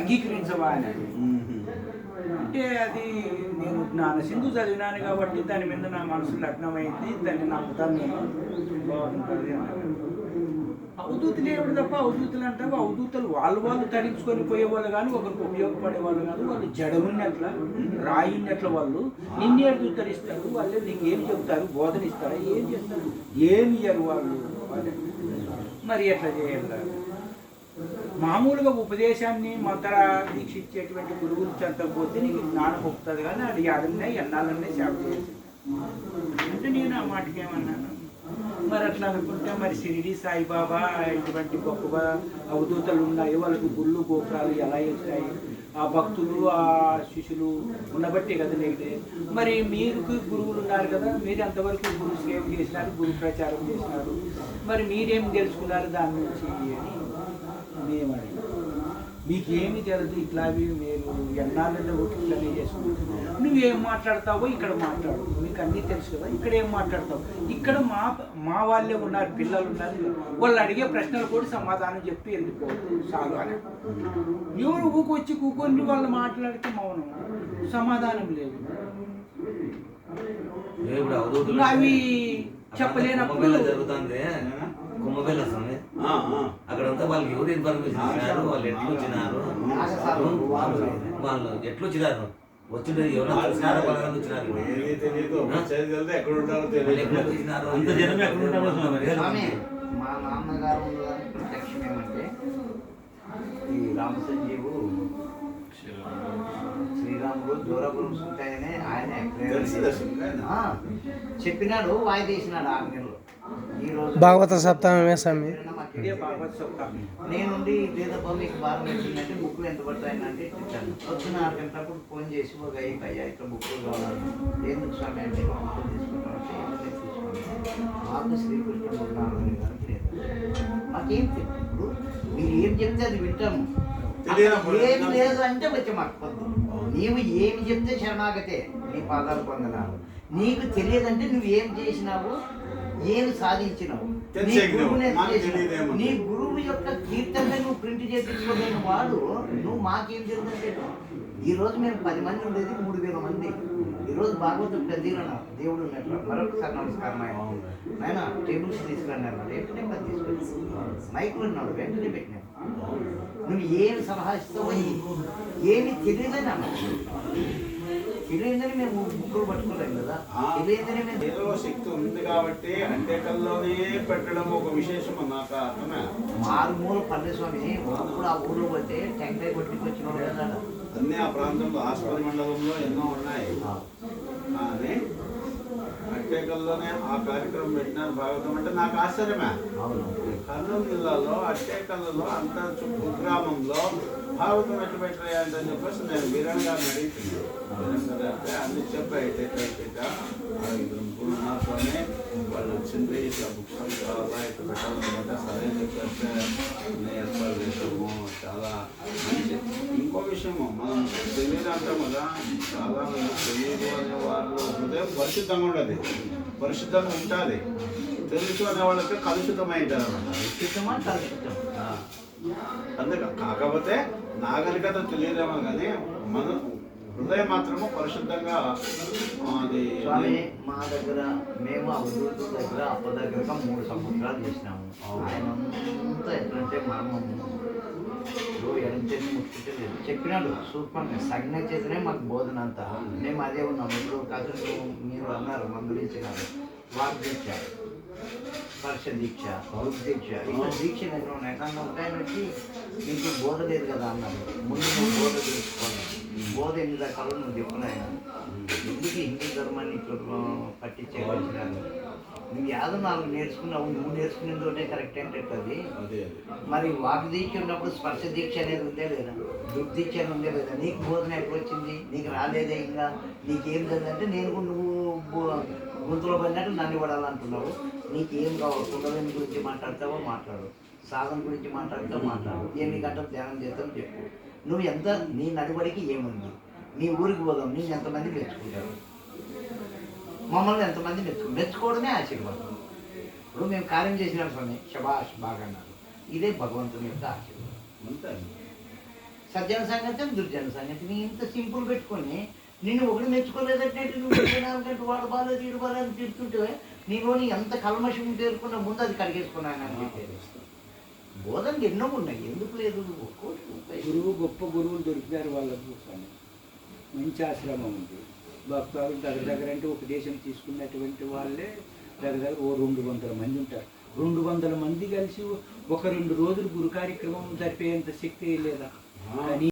అంగీకరించవా అని. అంటే అది నేను జ్ఞాన సింధు చదివినాను కాబట్టి దాని మీద నా మనసు లగ్నమైంది, దాన్ని నమ్ముతాను నేను, బాగుంటుంది అన్నారు. అవధూతులు ఏమిటి తప్ప అవధూతులు అంటావు, అవధూతలు వాళ్ళు తరించుకొని పోయేవాళ్ళు కానీ ఒకరికి ఉపయోగపడేవాళ్ళు కాదు. వాళ్ళు జడమున్నట్ల రాయిన్నట్ల వాళ్ళు నిన్నే ఉద్ధరిస్తారు. వాళ్ళు నీకు ఏం చెబుతారు, బోధన ఇస్తారా, ఏం చేస్తారు, ఏమి ఇయ్యరు వాళ్ళు. మరి ఎట్లా చేయాలి? మామూలుగా ఉపదేశాన్ని మంత్ర దీక్ష ఇచ్చేటువంటి గురువులు చెంతకపోతే నీకు జ్ఞానం ఒప్పుతుంది, కానీ అది యాదన్నే ఎన్నాళ్ళనే సేవ చేసి అంటే నేను ఆ మాటకి ఏమన్నాను. మరి అట్లా అనుకుంటే మరి షిరిడి సాయిబాబా ఇటువంటి గొప్ప అవధూతలు ఉన్నాయి, వాళ్ళకి గుళ్ళు గోపురాలు ఎలా ఇస్తాయి, ఆ భక్తులు ఆ శిష్యులు ఉండబట్టే కదా నేడే. మరి మీకు గురువులు ఉన్నారు కదా, మీరు ఎంతవరకు గురు సేవ చేసినారు, గురు ప్రచారం చేసినారు, మరి మీరేం తెలుసుకున్నారు దాని నుంచి అని మేము అడిగాం. మీకేమి తెలుసు, ఇట్లావి మీరు ఎన్నాళ్ళలో ఇట్లానే చేసుకుంటున్నావు, నువ్వేం మాట్లాడతావో ఇక్కడ మాట్లాడు, మీకు అన్నీ తెలుసు కదా, ఇక్కడ ఏం మాట్లాడతావు, ఇక్కడ మా వాళ్ళే ఉన్నారు, పిల్లలు ఉన్నారు, వాళ్ళు అడిగే ప్రశ్నలు కూడా సమాధానం చెప్పి వెళ్ళిపోవచ్చు చాలు అని. ఎవరు ఊకొచ్చి కూకొని వాళ్ళు మాట్లాడితే మౌనం, సమాధానం లేదు. అవి చెప్పలేనప్పుడు జరుగుతుంది కుంభమేళ స్వామి. అక్కడంతా వాళ్ళకి ఎవరు ఇన్ఫర్మేషన్ ఇచ్చినారు, వాళ్ళు ఎట్లు వచ్చినారు, వాళ్ళు ఎట్లు వచ్చినారు, వచ్చిండే ఎవరైనా చూసినారా, వాళ్ళని వచ్చినారు, మా నాన్నగారు ప్రత్యక్షం ఏమంటే ఈ రామ సంజీవు శ్రీరాముడు దూరపురం ఉంటాయని ఆయన చెప్పినాడు, వాయిదా వేసినాడు 6 నెలలు. భాగవత సప్తాహమే స్వామి. నేనుండి లేదబ్బా మీకు భారం వచ్చిందంటే బుక్లు ఎంత పడతాయనంటే ఇచ్చాను. పొద్దున 6 గంటలప్పుడు ఫోన్ చేసి ఒక అయ్యా ఇట్లా బుక్లు కావాలి, ఎందుకు స్వామి అంటే బుక్లు తీసుకుంటామంటే ఏమైనా తీసుకోండి, మాకు శ్రీకృష్ణ నారాయణ గారికి లేదు, మాకేం ఇప్పుడు మీరు ఏం చెప్తే అది వింటాము, ఏమి లేదు అంటే వచ్చి మాకు పొద్దు నీవు ఏమి చెప్తే శరణాగతే, నీ పాదాలు పొందనాలు, నీకు తెలియదంటే నువ్వు ఏం చేసినావు, ఏమి సాధించినావు, నీ గురువు యొక్క కీర్తన నువ్వు ప్రింట్ చేయించుకోలేని వాడు నువ్వు మాకేం తెలుదంటే. ఈరోజు మేము 10 మంది ఉండేది 3000 మంది, ఈరోజు భాగవతం పెద్దలు దేవుడు ఉన్నట్లు. మరొకసారి నమస్కారం ఆయన టేబుల్స్ తీసుకురాను అన్నాడు, వెంటనే 10 తీసుకొచ్చి మైకులు ఉన్నాడు, వెంటనే పెట్టినాడు. నువ్వు ఏమి సలహా ఇస్తావో ఏమి తెలియదని అన్నాడు. తెలియదని మేము బుక్కులు పట్టుకోలేము కదా, తెలియదని మేము ఏదో శక్తి ఉంది కాబట్టి అంటేకల్లోనే పెట్టడం ఒక విశేషం నాకు అర్థమే. మారుమూల పల్లె స్వామి ఒకప్పుడు ఆ ఊళ్ళో పోతే టెంకాయ కొట్టుకొచ్చిన వాళ్ళు కదా అన్నీ ఆ ప్రాంతంలో ఆస్పత్రి మండలంలో ఎన్నో ఉన్నాయి, కానీ అట్టేకల్లోనే ఆ కార్యక్రమం పెట్టినారు భాగవతం అంటే నాకు ఆశ్చర్యమే. కర్నూలు జిల్లాలో అట్టేకల్లో అంత కుగ్రామంలో భాగవతం ఎట్లా పెట్టాయి అని చెప్పేసి నేను వీరన్ గారిని అడుగుతున్నాను. వీరన్ గారు అంటే అన్ని చెప్పాయి ముగ్గురు ఉన్నారుతోనే వాళ్ళు వచ్చింది ఇట్లా బుక్స్ కావాలా ఇట్లా పెట్టాలన్నమాట, సరే చెప్పేస్తే అన్నీ ఏర్పాటు చేసాము, చాలా మంచి. ఇంకో విషయము మనం తెలియదు అంటాం కదా, చాలా మంది తెలియదు అనే వాళ్ళు హృదయం పరిశుద్ధంగా ఉండదు, పరిశుద్ధంగా ఉంటుంది, తెలుసు అనే వాళ్ళకి కలుషితమైంటారు అన్నమాట. అందుకే కాకపోతే నాగరికత తెలియదేమో కానీ మన హృదయం మాత్రము పరిశుద్ధంగా. అది స్వామి మా దగ్గర మేము అవధూతుల దగ్గర అప్ప దగ్గర 3 సంవత్సరాలు చేసినాము. ఆయన అంతా ఎట్లంటే మర్మము ఎడంచేసి ముట్టుకుంటే లేదు చెప్పినాడు, సూపర్ సగ్న చేతనే మాకు బోధన అంతా. మేము అదే ఉన్నాము. ఇప్పుడు కథలు మీరు అన్నారు మందులించినారు, వాక్ దీక్ష, స్పర్శ దీక్ష, దీక్ష, ఇట్లా దీక్షలు ఎన్నో ఉన్నాయి. నన్ను ఉంటాయని వచ్చి మీకు బోధ లేదు కదా అన్నారు. ముందు నువ్వు బోధ తెలుసుకోవాలి, బోధ 8 రకాలు నువ్వు చెప్పున్నాయన, ఎందుకు హిందూ ధర్మాన్ని ఇట్లా పట్టించేవచ్చినాను. నువ్వు యాదో 4 నేర్చుకున్నావు, నువ్వు నేర్చుకునేది కరెక్ట్ ఏంటంటే మరి వాక్ దీక్ష ఉన్నప్పుడు స్పర్శ దీక్ష అనేది ఉందే లేదా, దుర్దీక్ష అని ఉందే లేదా, నీకు బోధన ఎప్పుడు వచ్చింది, నీకు రాలేదే ఇంకా, నీకేం జరిగిందంటే నేను నువ్వు గుంతులో పడినట్టు నన్ను పడాలంటున్నావు. నీకేం కావాలి, కుండలని గురించి మాట్లాడతావో మాట్లాడు, సాధన గురించి మాట్లాడతావు మాట్లాడు, ఎన్ని గంటలు ధ్యానం చేస్తావు చెప్పు, నువ్వు ఎంత నీ నడిబడికి ఏముంది, నీ ఊరికి పోదాం, నేను ఎంతమంది మెచ్చుకుంటారు, మమ్మల్ని ఎంతమంది మెచ్చుకోవడమే ఆశీర్వాదం. ఇప్పుడు మేము కార్యం చేసినాం స్వామి, శబాష్ బాగా అన్నారు, ఇదే భగవంతుని యొక్క ఆశీర్వాదం. సజ్జన సంగతి దుర్జన సంగతి నీ ఇంత సింపుల్ పెట్టుకొని నిన్ను ఒకటి మెచ్చుకోలేదంటే నువ్వు 24 గంటలు వాడు బాగాలేదు వీడు బాగాలేదు తిడుతుంటే నీలోని ఎంత కల్మషం పేరుకున్న ముందు అది కడిగేసుకున్నాను అని చెప్పేది. బోధనలు ఎన్నో ఉన్నాయి, ఎందుకు లేదు? ఒక్కోటి గొప్ప గురువులు దొరికినారు వాళ్ళకు. మంచి ఆశ్రమం ఉంది. భక్తులు దగ్గర అంటే ఒక దేశం తీసుకున్నటువంటి వాళ్ళే దగ్గర ఓ 200 మంది ఉంటారు. 200 మంది కలిసి ఒక 2 రోజులు గురు కార్యక్రమం జరిపేంత శక్తి లేదా?